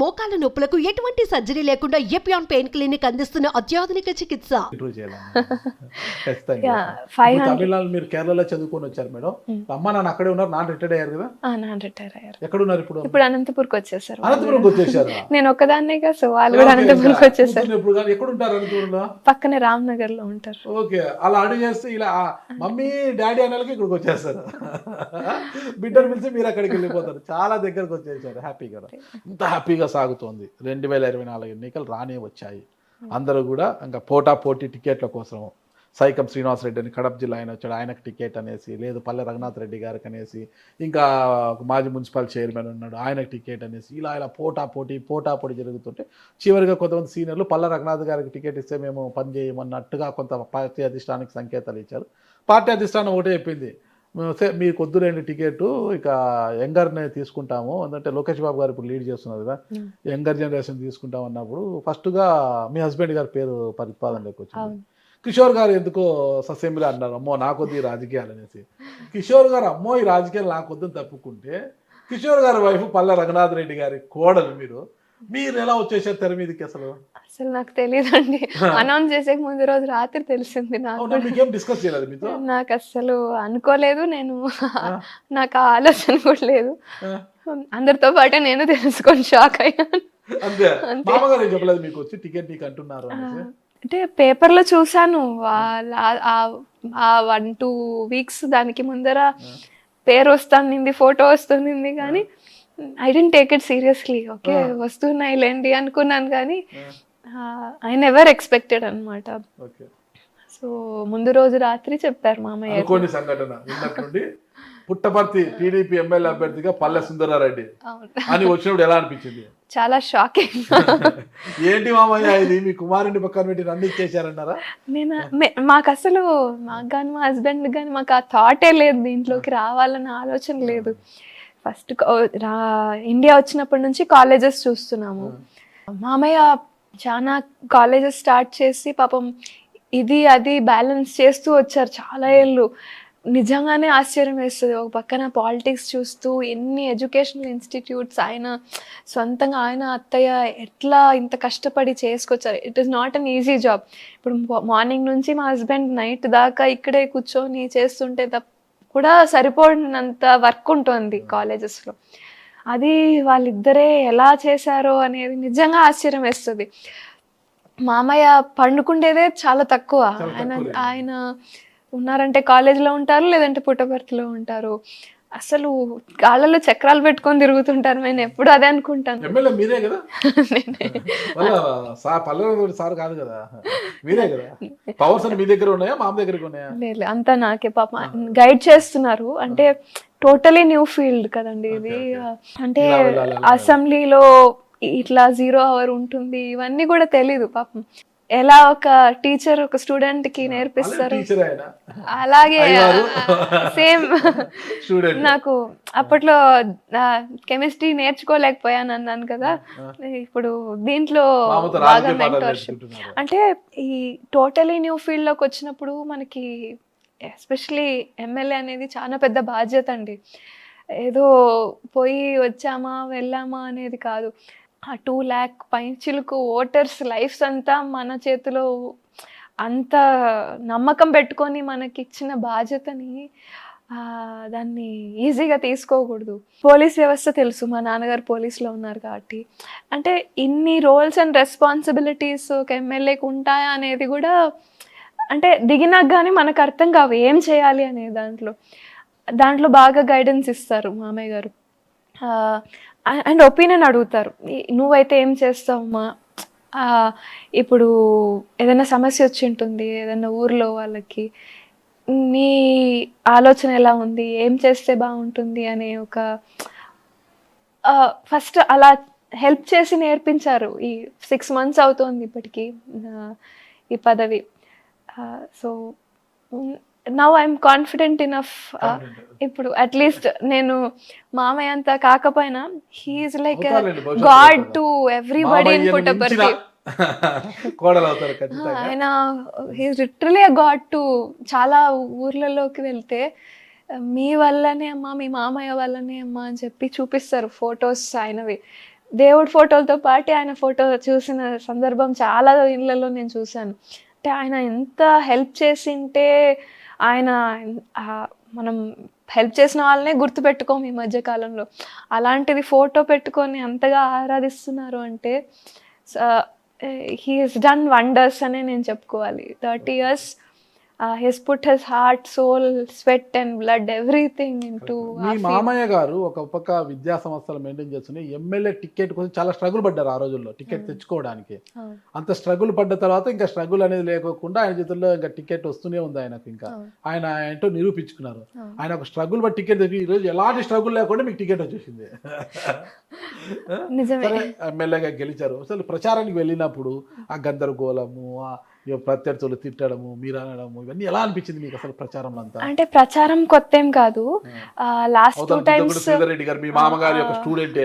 మోకాల నొప్పులకు ఎటువంటి సర్జరీ లేకుండా ఎపియాన్ పెయిన్ క్లినిక్ అందిస్తున్న అత్యాధునిక చికిత్స. తమిళనాడు మీరు కేరళలో చదువుకొని వచ్చారు మేడం. అమ్మ నాన్న అక్కడే ఉన్నారు, నాన్న రిటైర్డ్ అయ్యారు కదా? నాన్న రిటైర్ అయ్యారు. ఎక్కడ ఉన్నారు ఇప్పుడు? ఇప్పుడు అనంతపూర్కి వచ్చేసారు. అనంతపురంకి వచ్చేసారు. నేను ఒక్కదాన్నే సో వాళ్ళు కూడా అనంతపూర్కి వచ్చేసారు. ఇప్పుడు ఎక్కడ ఉంటారు అనంతపురంలో? పక్కనే రామ్నగర్ లో ఉంటారు. ఓకే, అలా అడుగు చేస్తే ఇలా మమ్మీ డాడీ అన్నలకి ఇక్కడికి వచ్చేస్తారు. బిడ్డను పిలిచి మీరు అక్కడికి వెళ్ళిపోతారు. చాలా దగ్గరకు వచ్చేసారు. హ్యాపీగా ఇంత హ్యాపీగా సాగుతోంది. 2024 ఎన్నికలు రానే వచ్చాయి. అందరూ కూడా ఇంకా పోటీ టికెట్ల కోసం సైకం శ్రీనివాసరెడ్డి అని కడప జిల్లా ఆయన వచ్చాడు, ఆయనకు టికెట్ అనేసి, లేదు పల్లె రఘునాథ్ రెడ్డి గారికి అనేసి, ఇంకా మాజీ మున్సిపల్ చైర్మన్ ఉన్నాడు ఆయనకు టికెట్ అనేసి, ఇలా పోటీ జరుగుతుంటే చివరిగా కొంతమంది సీనియర్లు పల్లె రఘునాథ్ గారికి టికెట్ ఇస్తే మేము పని చేయమన్నట్టుగా కొంత పార్టీ అధిష్టానానికి సంకేతాలు ఇచ్చారు. పార్టీ అధిష్టానం ఒకటే చెప్పింది, మీకు వద్దులేండి టికెట్, ఇక యంగర్నే తీసుకుంటాము. ఎందుకంటే లోకేష్ బాబు గారు ఇప్పుడు లీడ్ చేస్తున్నారు కదా, యంగర్ జనరేషన్ తీసుకుంటాం అన్నప్పుడు ఫస్ట్గా మీ హస్బెండ్ గారి పేరు ప్రతిపాదనలోకి వచ్చింది. కిషోర్ గారు ఎందుకో ససేమిలా అన్నారు, అమ్మో నాకొద్దు ఈ రాజకీయాలు అనేసి. కిషోర్ గారు అమ్మో ఈ రాజకీయాలు నాకొద్దని తప్పుకుంటే, కిషోర్ గారి వైఫ్ పల్లె రఘునాథ్ రెడ్డి గారి కోడలు మీరు ఎలా వచ్చేసారు తెర మీదకి? అసలు నాకు తెలియదండి. అనౌన్స్ చేసే ముందు రోజు రాత్రి తెలిసింది నాకు. డిస్కస్ చేయలేదు మీతో? నాకు అసలు అనుకోలేదు, నేను నాకు ఆలోచన కూడా లేదు. అందరితో పాటే నేను తెలుసుకొని షాక్ అయ్యాను. అంతే. మామగారు చెప్పలేదు మీకు వచ్చి టికెట్ నీకు అంటున్నారు అంటే పేపర్లో చూసాను 1-2 వీక్స్ దానికి ముందర పేరు వస్తుంది, ఫోటో వస్తుంది, కానీ I didn't take it seriously. Okay వస్తున్నాయి లేండి అనుకున్నాను, కానీ ఐ నెవర్ ఎక్స్పెక్టెడ్ అనమాట. సో ముందు రోజు రాత్రి చెప్పారు మామయ్య. కొన్ని సంఘటన పుట్టపర్తి టీడీపీ ఎమ్మెల్యే అభ్యర్థిగా పల్లె సుందరారెడ్డి అని వచ్చినప్పుడు ఎలా అనిపించింది? చాలా షాకింగ్. ఏంటి మామయ్య ఇది, మీ కుమారుని పక్కన పెట్టి నన్ను ఇచ్చేసారన్నారా? మాకు అసలు మాకు కానీ మా హస్బెండ్ కానీ మాకు ఆ థాటే లేదు, దీంట్లోకి రావాలన్న ఆలోచన లేదు. ఫస్ట్ ఇండియా వచ్చినప్పటి నుంచి కాలేజెస్ చూస్తున్నాము. మామయ్య చాలా కాలేజెస్ స్టార్ట్ చేసి పాపం ఇది అది బ్యాలెన్స్ చేస్తూ వచ్చారు చాలా ఏళ్ళు. నిజంగానే ఆశ్చర్యం వేస్తుంది. ఒక పక్కన పాలిటిక్స్ చూస్తూ ఎన్ని ఎడ్యుకేషనల్ ఇన్స్టిట్యూట్స్ ఆయన సొంతంగా ఆయన అత్తయ్య ఎట్లా ఇంత కష్టపడి చేసుకొచ్చారు. It is not an easy job. ఇప్పుడు మార్నింగ్ నుంచి మా హస్బెండ్ నైట్ దాకా ఇక్కడే కూర్చొని చేస్తుంటే కూడా సరిపోయినంత వర్క్ ఉంటుంది కాలేజెస్లో. అది వాళ్ళిద్దరే ఎలా చేశారో అనేది నిజంగా ఆశ్చర్యం వేస్తుంది. మామయ్య పండుకుండేదే చాలా తక్కువ. ఆయన ఉన్నారంటే కాలేజీలో ఉంటారు, లేదంటే పుట్టపర్తిలో ఉంటారు. అసలు కాళ్ళలో చక్రాలు పెట్టుకొని తిరుగుతుంటారు. నేను ఎప్పుడు అదే అనుకుంటాను. మీరే కదా? సార్ కాదు కదా, మీరే కదా. పవర్స్ మీ దగ్గర ఉన్నాయా, మా దగ్గర ఉన్నాయా? లేదు, అంతా నాకే. పాప గైడ్ చేస్తున్నారు. అంటే టోటలీ న్యూ ఫీల్డ్ కదండి ఇది. అంటే అసెంబ్లీలో ఇట్లా 0 hour ఉంటుంది, ఇవన్నీ కూడా తెలీదు పాపం. ఎలా ఒక టీచర్ ఒక స్టూడెంట్ కి నేర్పిస్తారు, అలాగే సేమ్. నాకు అప్పట్లో కెమిస్ట్రీ నేర్చుకోలేకపోయాను అన్నాను కదా, ఇప్పుడు దీంట్లో బాగా మెంటర్షిప్. అంటే ఈ టోటలీ న్యూ ఫీల్డ్ లోకి వచ్చినప్పుడు మనకి ఎస్పెషలీ ఎమ్మెల్యే అనేది చాలా పెద్ద బాధ్యత అండి. ఏదో పోయి వచ్చామా వెళ్ళామా అనేది కాదు. ఆ 2 lakh పైచిలకు ఓటర్స్ లైఫ్స్ అంతా మన చేతిలో, అంత నమ్మకం పెట్టుకొని మనకి ఇచ్చిన బాధ్యతని దాన్ని ఈజీగా తీసుకోకూడదు. పోలీస్ వ్యవస్థ తెలుసు, మా నాన్నగారు పోలీస్లో ఉన్నారు కాబట్టి. అంటే ఇన్ని రోల్స్ అండ్ రెస్పాన్సిబిలిటీస్ ఒక ఎమ్మెల్యేకి ఉంటాయా అనేది కూడా అంటే దిగినాక కానీ మనకు అర్థం కావు ఏం చేయాలి అనే దాంట్లో బాగా గైడెన్స్ ఇస్తారు మామయ్య గారు. అండ్ ఒపీనియన్ అడుగుతారు, నువ్వైతే ఏం చేస్తావమ్మా, ఇప్పుడు ఏదైనా సమస్య వచ్చి ఉంటుంది ఏదైనా ఊర్లో వాళ్ళకి, నీ ఆలోచన ఎలా ఉంది, ఏం చేస్తే బాగుంటుంది అనే ఒక ఫస్ట్ అలా హెల్ప్ చేసి నేర్పించారు. ఈ 6 months అవుతుంది ఇప్పటికీ ఈ పదవి. So now I'm confident enough. ఇప్పుడు అట్లీస్ట్ నేను మామయ్య అంతా కాకపోయినా he is like god to everybody in Puttaparthi. ఆయన he is literally a god to. చాలా ఊర్లలోకి వెళ్తే మీ వల్లనే అమ్మా, మీ మామయ్య వల్లనే అమ్మా అని చెప్పి చూపిస్తారు ఫొటోస్ ఆయనవి. దేవుడి ఫోటోలతో పాటు ఆయన ఫోటో చూసిన సందర్భం చాలా ఇళ్ళలో నేను చూశాను. అంటే ఆయన ఎంత హెల్ప్ చేసింటే ఆయన మనం హెల్ప్ చేసిన వాళ్ళనే గుర్తుపెట్టుకోము ఈ మధ్య కాలంలో. అలాంటిది ఫోటో పెట్టుకొని అంతగా ఆరాధిస్తున్నారు అంటే హీ హెస్ డన్ వండర్స్ అనే నేను చెప్పుకోవాలి. 30 years he's put his heart, soul, sweat and blood, everything into మీ మామయ్య గారు ఒక పక్క విద్యా సంస్థలు మెయింటైన్ చేస్తున్నాయి, ఎమ్మెల్యే టికెట్ కోసం చాలా స్ట్రగుల్ పడ్డారు ఆ రోజుల్లో టికెట్ తెచ్చుకోవడానికి. అంత స్ట్రగుల్ పడ్డ తర్వాత ఇంకా స్ట్రగుల్ అనేది లేకోకుండా ఆయన చేతుల్లో ఇంకా టికెట్ వస్తూనే ఉంది ఆయనకు. ఇంకా ఆయన ఏంటో నిరూపించుకున్నారు. ఆయన ఒక స్ట్రగుల్ బట్టి టికెట్ తెచ్చి ఈరోజు ఎలాంటి స్ట్రగుల్ లేకుండా మీకు టికెట్ వచ్చేసింది. సరే ఎమ్మెల్యేగా గెలిచారు. అసలు ప్రచారానికి వెళ్ళినప్పుడు ఆ గందరగోళము, ప్రత్యర్థులు తిట్టడము, మీరు అనడము, ఇవన్నీ ఎలా అనిపించింది మీకు అసలు ప్రచారంలో అంతా? అంటే ప్రచారం కొత్త ఏం కాదు. లాస్ట్ 2 times శ్రీధర్ గారు మీ మామగారి యొక్క స్టూడెంట్.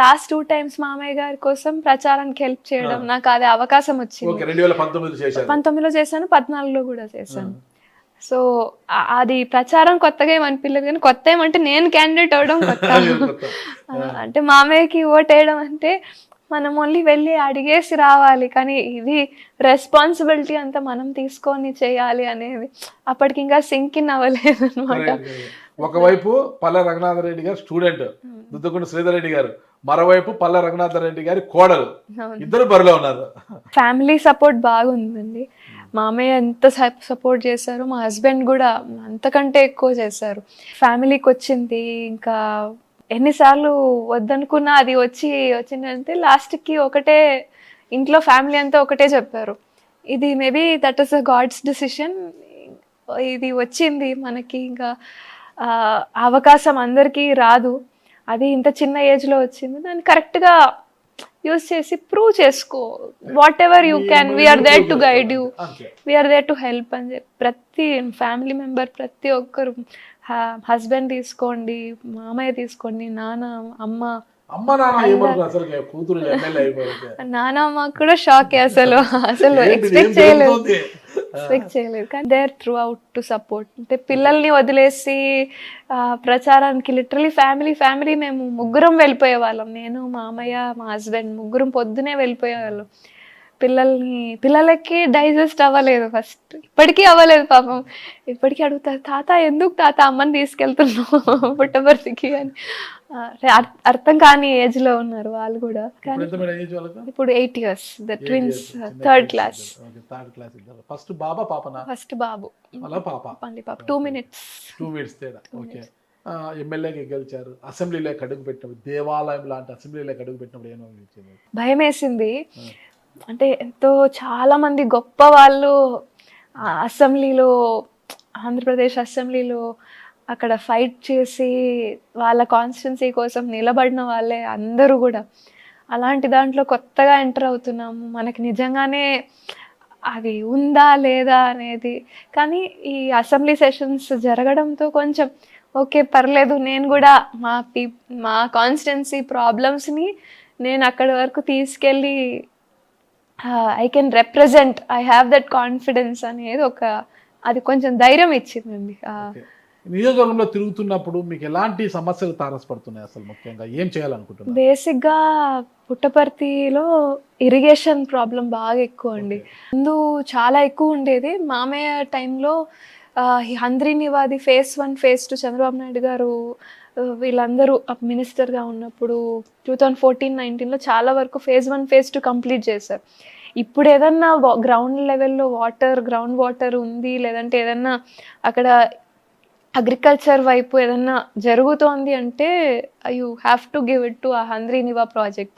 లాస్ట్ 2 times మామయ్య గారి కోసం ప్రచారానికి హెల్ప్ చేయడం నాకు అది అవకాశం వచ్చింది. 2019లో చేశాను, 14లో కూడా చేశాను. సో అది ప్రచారం కొత్తగా ఏమనిపించలేదు, కానీ కొత్త ఏమంటే నేను క్యాండిడేట్ అవడం కొత్త. అంటే మామయ్యకి ఓట్ వేయడం అంటే మనం ఓన్లీ వెళ్ళి అడిగేసి రావాలి, కానీ ఇది రెస్పాన్సిబిలిటీ అంతా మనం తీసుకొని చేయాలి అనేది అప్పటికి ఇంకా సింక్ ఇన్ అవ్వలేదు అనమాట. ఒకవైపు పల్ల రఘునాథరెడ్డి గారు స్టూడెంట్, దుద్దగుండ శ్రీధర్ రెడ్డి గారు, మరోవైపు పల్ల రఘునాథరెడ్డి గారి కోడలు, ఇద్దరు బరిలో ఉన్నారు. ఫ్యామిలీ సపోర్ట్ బాగుందండి. మామయ్య ఎంత సపోర్ట్ చేశారు, మా హస్బెండ్ కూడా అంతకంటే ఎక్కువ చేశారు. ఫ్యామిలీకి వచ్చింది, ఇంకా ఎన్నిసార్లు వద్దనుకున్నా అది వచ్చిందంటే లాస్ట్కి ఒకటే, ఇంట్లో ఫ్యామిలీ అంతా ఒకటే చెప్పారు, ఇది maybe that is a God's decision, ఇది వచ్చింది మనకి, ఇంకా అవకాశం అందరికీ రాదు, అది ఇంత చిన్న ఏజ్లో వచ్చింది, దాన్ని కరెక్ట్గా యూజ్ చేసి ప్రూవ్ చేసుకో, whatever you can, we are there to guide you, we are there to help అని చెప్పి ప్రతి ఫ్యామిలీ మెంబర్, ప్రతి ఒక్కరు, హస్బెండ్ తీసుకోండి, మామయ్య తీసుకోండి, నాన్న, నాన్నమ్మ కూడా షాక్. అసలు ఎక్స్పెక్ట్ చేయలేదు కానీ there throughout to support. అంటే పిల్లల్ని వదిలేసి ప్రచారానికి లిటరలీ ఫ్యామిలీ మేము ముగ్గురం వెళ్ళిపోయే వాళ్ళం, నేను, మామయ్య, మా హస్బెండ్ ముగ్గురం పొద్దునే వెళ్ళిపోయేవాళ్ళం. పిల్లలకి డైజెస్ట్ అవ్వలేదు, ఫస్ట్ ఇప్పటికీ అవ్వలేదు పాపం. ఇప్పటికీ అడుగుతారు, తాత ఎందుకు తాత అమ్మని తీసుకెళ్తున్నావు పుట్టపర్తికి అని. అర్థం కాని ఏజ్ లో ఉన్నారు వాళ్ళు కూడా. ఇప్పుడు 8 years, the twins, third class. First బాబా పాపనా? ఫస్ట్ బాబు, పాప 2 minutes తేడా. ఓకే. ఎమ్మెల్యేకి గెలిచారు, అసెంబ్లీలోకి అడుగు పెట్టినప్పుడు, దేవాలయం లాంటి అసెంబ్లీలోకి అడుగు పెట్టినప్పుడు ఏమనిపించింది? భయం వేసింది. అంటే చాలా మంది గొప్ప వాళ్ళు అసెంబ్లీలో, ఆంధ్రప్రదేశ్ అసెంబ్లీలో అక్కడ ఫైట్ చేసి వాళ్ళ కాన్స్టిట్యున్సీ కోసం నిలబడిన వాళ్ళే అందరూ కూడా. అలాంటి దాంట్లో కొత్తగా ఎంటర్ అవుతున్నాము, మనకి నిజంగానే అది ఉందా లేదా అనేది. కానీ ఈ అసెంబ్లీ సెషన్స్ జరగడంతో కొంచెం ఓకే పర్లేదు, నేను కూడా మా కాన్స్టిట్యున్సీ ప్రాబ్లమ్స్ని నేను అక్కడి వరకు తీసుకెళ్ళి I can represent, I have that confidence అనేది అది కొంచెం ధైర్యం ఇచ్చిందండి. నియోజకవర్గంలో తిరుగుతున్నప్పుడు మీకు ఎలాంటి సమస్యలు తారసపడుతున్నాయి, అసలు ముఖ్యంగా ఏం చేయాలనుకుంటున్నారు? బేసిక్గా పుట్టపర్తిలో ఇరిగేషన్ ప్రాబ్లం బాగా ఎక్కువ అండి. ముందు చాలా ఎక్కువ ఉండేది. మామయ్య టైంలో హంద్రీనివాది phase 1, phase 2 చంద్రబాబు నాయుడు గారు వీళ్ళందరూ మినిస్టర్గా ఉన్నప్పుడు 2014-19లో చాలా వరకు phase 1, phase 2 కంప్లీట్ చేశారు. ఇప్పుడు ఏదన్నా గ్రౌండ్ లెవెల్లో గ్రౌండ్ వాటర్ ఉంది, లేదంటే ఏదన్నా అక్కడ అగ్రికల్చర్ వైపు ఏదన్నా జరుగుతోంది అంటే you have to give it to ఆ హంద్రీనివా ప్రాజెక్ట్.